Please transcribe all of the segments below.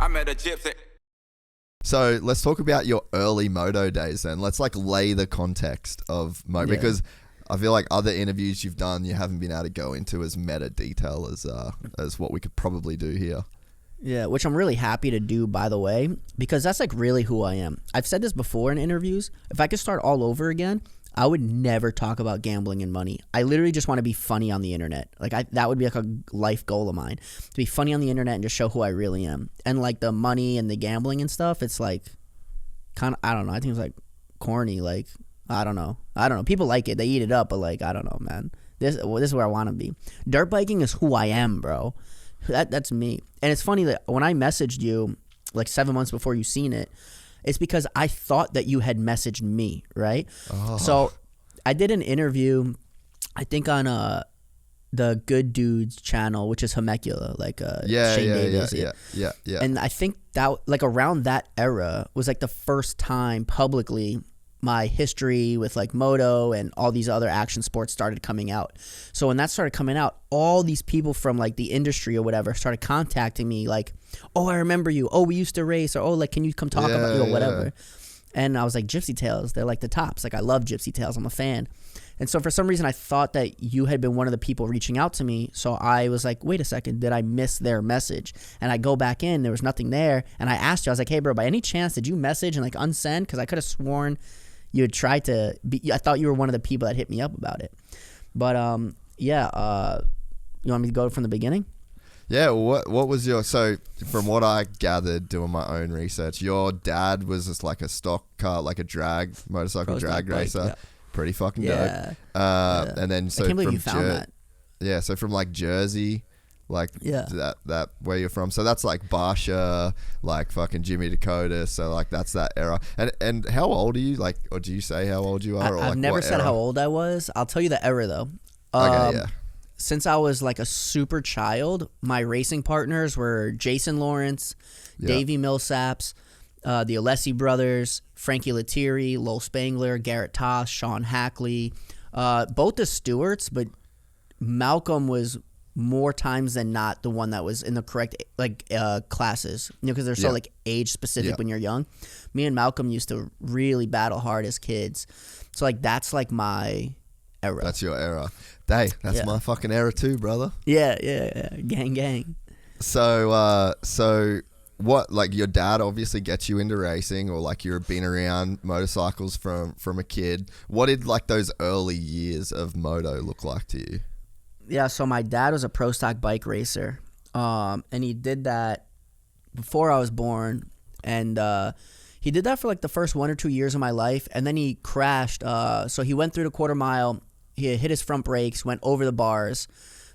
I met a gypsy. So let's talk about your early moto days then. Let's like lay the context of moto because I feel like other interviews you've done, you haven't been able to go into as meta detail as what we could probably do here. Yeah, which I'm really happy to do, by the way, because that's like really who I am. I've said this before in interviews. If I could start all over again, I would never talk about gambling and money. I literally just want to be funny on the internet. Like that would be like a life goal of mine, to be funny on the internet and just show who I really am. And like the money and the gambling and stuff, it's like kind of, I don't know. I think it's like corny. Like, I don't know. People like it. They eat it up, but like, I don't know, man. This is where I want to be. Dirt biking is who I am, bro. That's me. And it's funny that when I messaged you like 7 months before you seen it, it's because I thought that you had messaged me, right? Oh. So I did an interview, I think on the Good Dudes channel, which is Temecula, like Shane Davis. Yeah. And I think that like around that era was like the first time publicly my history with like moto and all these other action sports started coming out. So when that started coming out, all these people from like the industry or whatever started contacting me like, oh, I remember you. Oh, we used to race. Or, oh, like, can you come talk about you or whatever? And I was like, Gypsy Tales, they're like the tops. Like, I love Gypsy Tales. I'm a fan. And so for some reason, I thought that you had been one of the people reaching out to me. So I was like, wait a second, did I miss their message? And I go back in, there was nothing there. And I asked you, I was like, hey, bro, by any chance, did you message and like unsend? Because I could have sworn you had tried to be, I thought you were one of the people that hit me up about it. But you want me to go from the beginning? Yeah, what was your, so from what I gathered doing my own research, your dad was just like a stock car, like a motorcycle drag racer. Yeah. Pretty fucking dope. And then so I can't believe you found that. Yeah, so from like Jersey, like that where you're from. So that's like Barsha, like fucking Jimmy Dakota. So like that's that era. And how old are you? Like, or do you say how old you are? I've never said how old I was. I'll tell you the era though. Okay, yeah. Since I was like a super child, my racing partners were Jason Lawrence, Davey Millsaps, the Alessi brothers, Frankie Lettieri, Lowell Spangler, Garrett Toss, Sean Hackley, both the Stewarts, but Malcolm was more times than not the one that was in the correct like classes, you know, because they're so like age specific when you're young. Me and Malcolm used to really battle hard as kids, so like that's like my era. That's your era. That's my fucking era too, brother. Yeah. Gang. So what, like your dad obviously gets you into racing, or like you've been around motorcycles from a kid. What did like those early years of moto look like to you? Yeah, so my dad was a pro stock bike racer, and he did that before I was born, and he did that for like the first 1 or 2 years of my life, and then he crashed. So he went through the quarter mile. He hit his front brakes, went over the bars,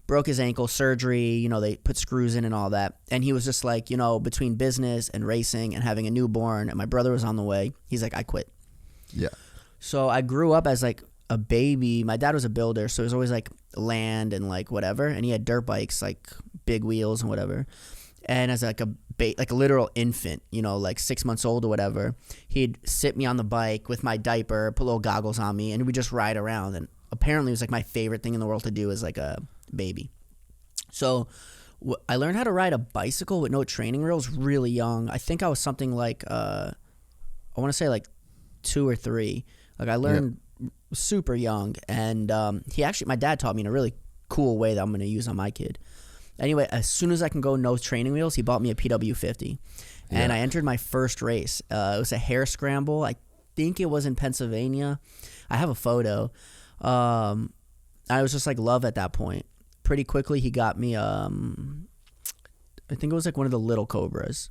broke his ankle, surgery, you know, they put screws in and all that. And he was just like, you know, between business and racing and having a newborn, and my brother was on the way, he's like, I quit. Yeah. So I grew up as like a baby. My dad was a builder, so it was always like land and like whatever. And he had dirt bikes, like big wheels and whatever. And as like a literal infant, you know, like 6 months old or whatever, he'd sit me on the bike with my diaper, put little goggles on me, and we'd just ride around. And apparently it was like my favorite thing in the world to do as like a baby. So I learned how to ride a bicycle with no training wheels really young. I think I was something like I want to say like 2 or 3. Like I learned super young, and my dad taught me in a really cool way that I'm going to use on my kid. Anyway, as soon as I can go no training wheels, he bought me a PW50, and I entered my first race. It was a hare scramble. I think it was in Pennsylvania. I have a photo. I was just like love at that point. Pretty quickly, he got me. I think it was like one of the Little Cobras.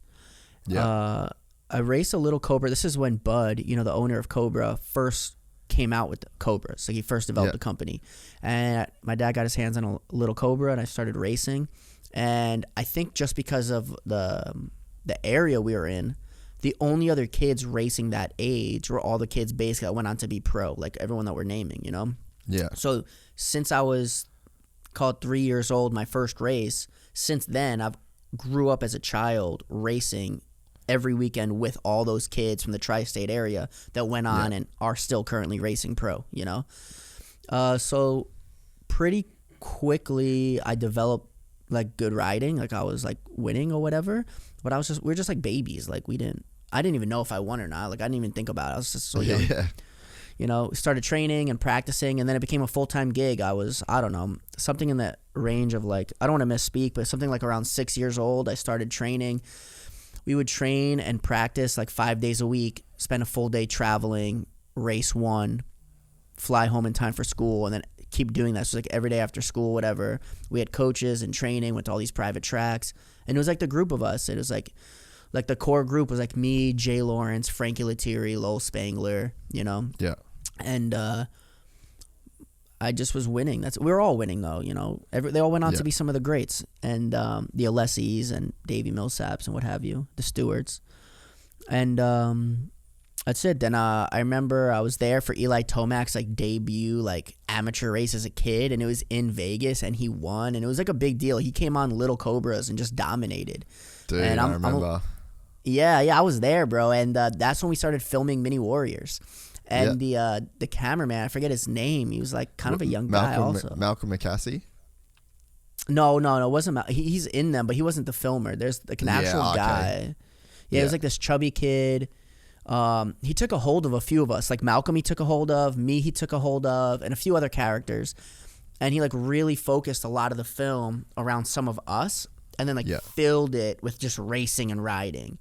Yeah. I raced a Little Cobra. This is when Bud, you know, the owner of Cobra, first came out with the Cobras. So he first developed the company, and my dad got his hands on a Little Cobra, and I started racing. And I think just because of the area we were in, the only other kids racing that age were all the kids basically that went on to be pro, like everyone that we're naming, you know? Yeah. So since I was called 3 years old, my first race, since then I've grew up as a child racing every weekend with all those kids from the tri-state area that went on and are still currently racing pro, you know? So pretty quickly I developed like good riding, like I was like winning or whatever. But we were just like babies. Like I didn't even know if I won or not. Like I didn't even think about it. I was just so young. Yeah. You know, started training and practicing, and then it became a full-time gig. I was, I don't know, something in that range of like, I don't want to misspeak, but something like around 6 years old, I started training. We would train and practice like 5 days a week, spend a full day traveling, race one, fly home in time for school, and then keep doing that. So like every day after school, whatever. We had coaches and training, went to all these private tracks, and it was like the group of us. It was like the core group was like me, Jay Lawrence, Frankie Lettieri, Lowell Spangler, you know? Yeah. And I just was winning. We were all winning though, you know. They all went on to be some of the greats, and the Alessis and Davey Millsaps and what have you, the Stewarts, and that's it. Then I remember I was there for Eli Tomac's like debut like amateur race as a kid, and it was in Vegas, and he won, and it was like a big deal. He came on Little Cobras and just dominated. Dude, and I remember. Yeah, I was there, bro, and that's when we started filming Mini Warriors. And the cameraman, I forget his name. He was like kind of a young guy also. Malcolm McCasey? No, it wasn't. He's in them, but he wasn't the filmer. There's like an actual guy. Yeah, it was like this chubby kid. He took a hold of a few of us. Like Malcolm he took a hold of, me he took a hold of, and a few other characters. And he like really focused a lot of the film around some of us, and then like filled it with just racing and riding.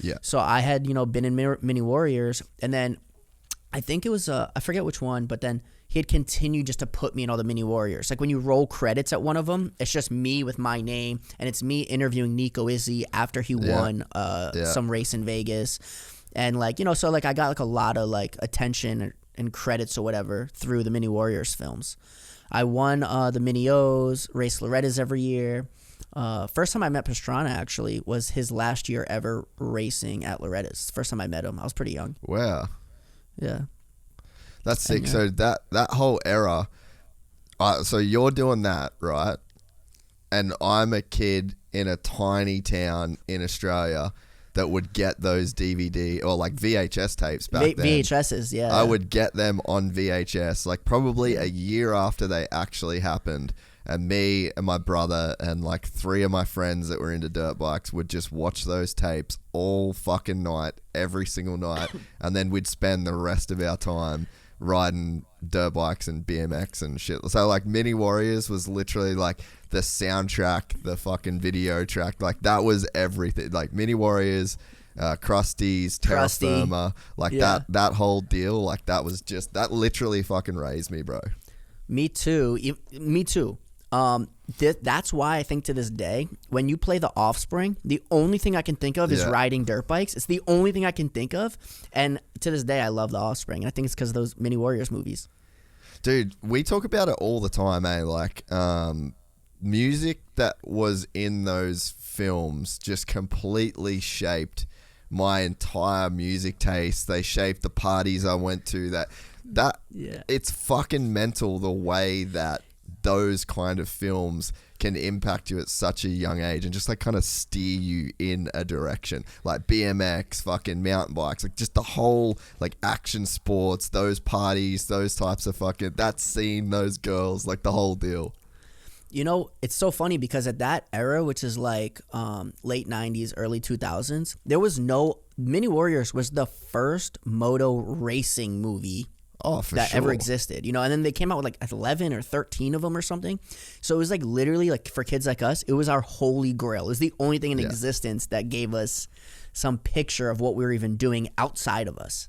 Yeah. So I had, you know, been in Mini Warriors, and then I think it was I forget which one, but then he had continued just to put me in all the Mini Warriors. Like when you roll credits at one of them, it's just me with my name, and it's me interviewing Nico Izzi after he won some race in Vegas, and like, you know, so like I got like a lot of like attention and credits or whatever through the Mini Warriors films. I won the Mini O's, race Loretta's every year. First time I met Pastrana actually was his last year ever racing at Loretta's. First time I met him, I was pretty young. Wow. Yeah. That's sick. So that whole era, so you're doing that, right? And I'm a kid in a tiny town in Australia that would get those DVD or like VHS tapes back then. VHSs, yeah. I would get them on VHS, like probably a year after they actually happened. And me and my brother and like 3 of my friends that were into dirt bikes would just watch those tapes all fucking night, every single night. And then we'd spend the rest of our time riding dirt bikes and BMX and shit. So like Mini Warriors was literally like the soundtrack, the fucking video track. Like that was everything. Like Mini Warriors, Krusty's, Terra Firma, like that whole deal. Like that was just, that literally fucking raised me, bro. Me too. That's why I think to this day, when you play The Offspring, the only thing I can think of is riding dirt bikes. It's the only thing I can think of. And to this day, I love The Offspring. And I think it's because of those Mini Warriors movies. Dude, we talk about it all the time, eh? Like, music that was in those films just completely shaped my entire music taste. They shaped the parties I went to. It's fucking mental the way that those kind of films can impact you at such a young age and just like kind of steer you in a direction, like BMX, fucking mountain bikes, like just the whole like action sports, those parties, those types of fucking, that scene, those girls, like the whole deal. You know, it's so funny because at that era, which is like late 90s, early 2000s, there was no, Mini Warriors was the first moto racing movie ever existed, you know, and then they came out with like 11 or 13 of them or something. So it was like literally like for kids like us, it was our holy grail. It was the only thing in existence that gave us some picture of what we were even doing outside of us.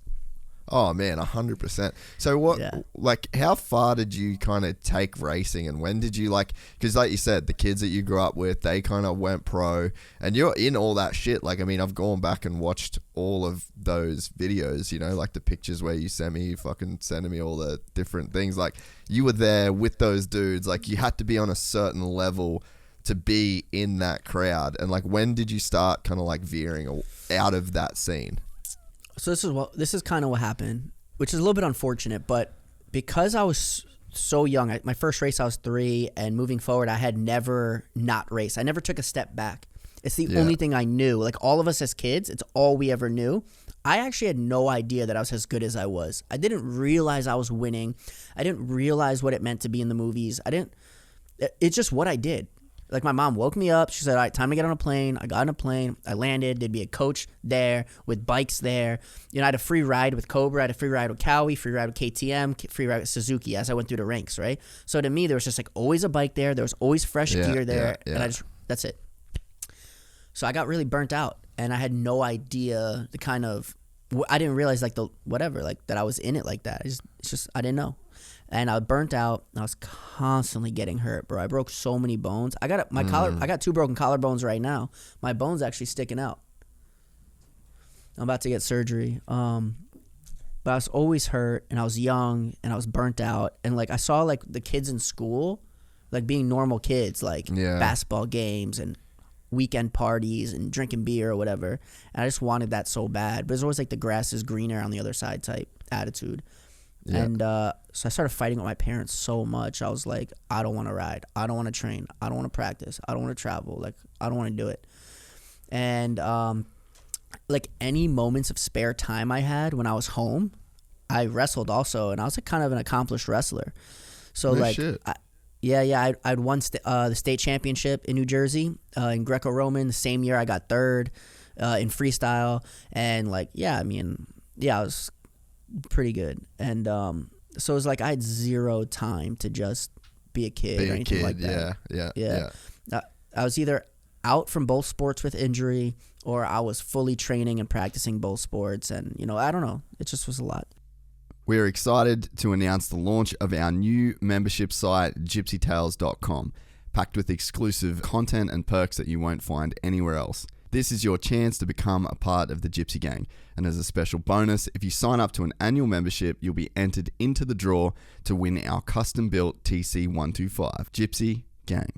Oh man, 100%. So what, like, how far did you kind of take racing, and when did you like? Because like you said, the kids that you grew up with, they kind of went pro, and you're in all that shit. Like, I mean, I've gone back and watched all of those videos. You know, like the pictures where you fucking sending me all the different things. Like, you were there with those dudes. Like, you had to be on a certain level to be in that crowd. And like, when did you start kind of like veering out of that scene? So this is kind of what happened, which is a little bit unfortunate, but because I was so young, my first race I was 3, and moving forward I had never not raced. I never took a step back. It's the only thing I knew. Like all of us as kids, it's all we ever knew. I actually had no idea that I was as good as I was. I didn't realize I was winning. I didn't realize what it meant to be in the movies. It's just what I did. Like, my mom woke me up. She said, all right, time to get on a plane. I got on a plane. I landed. There'd be a coach there with bikes there. You know, I had a free ride with Cobra. I had a free ride with Cowie, free ride with KTM, free ride with Suzuki as I went through the ranks, right? So to me, there was just like always a bike there. There was always fresh gear there. And that's it. So I got really burnt out. And I had no idea the kind of, I didn't realize like that I was in it like that. I didn't know. And I was burnt out. I was constantly getting hurt, bro. I broke so many bones. I got I got 2 broken collarbones right now. My bone's actually sticking out. I'm about to get surgery. But I was always hurt, and I was young, and I was burnt out. And like I saw like the kids in school, like being normal kids, like basketball games and weekend parties and drinking beer or whatever. And I just wanted that so bad. But it's always like the grass is greener on the other side type attitude. Yeah. And so I started fighting with my parents so much. I was like, I don't want to ride. I don't want to train. I don't want to practice. I don't want to travel. Like, I don't want to do it. And like any moments of spare time I had when I was home, I wrestled also. And I was like kind of an accomplished wrestler. So I'd won the state championship in New Jersey in Greco-Roman. The same year I got 3rd in freestyle. And like, I was pretty good. And so it was like I had 0 time to just be a kid or anything like that. Yeah. I was either out from both sports with injury, or I was fully training and practicing both sports. And I don't know, it just was a lot. We're excited to announce the launch of our new membership site, gypsytales.com, packed with exclusive content and perks that you won't find anywhere else. This is your chance to become a part of the Gypsy Gang. And as a special bonus, if you sign up to an annual membership, you'll be entered into the draw to win our custom-built TC125. Gypsy Gang.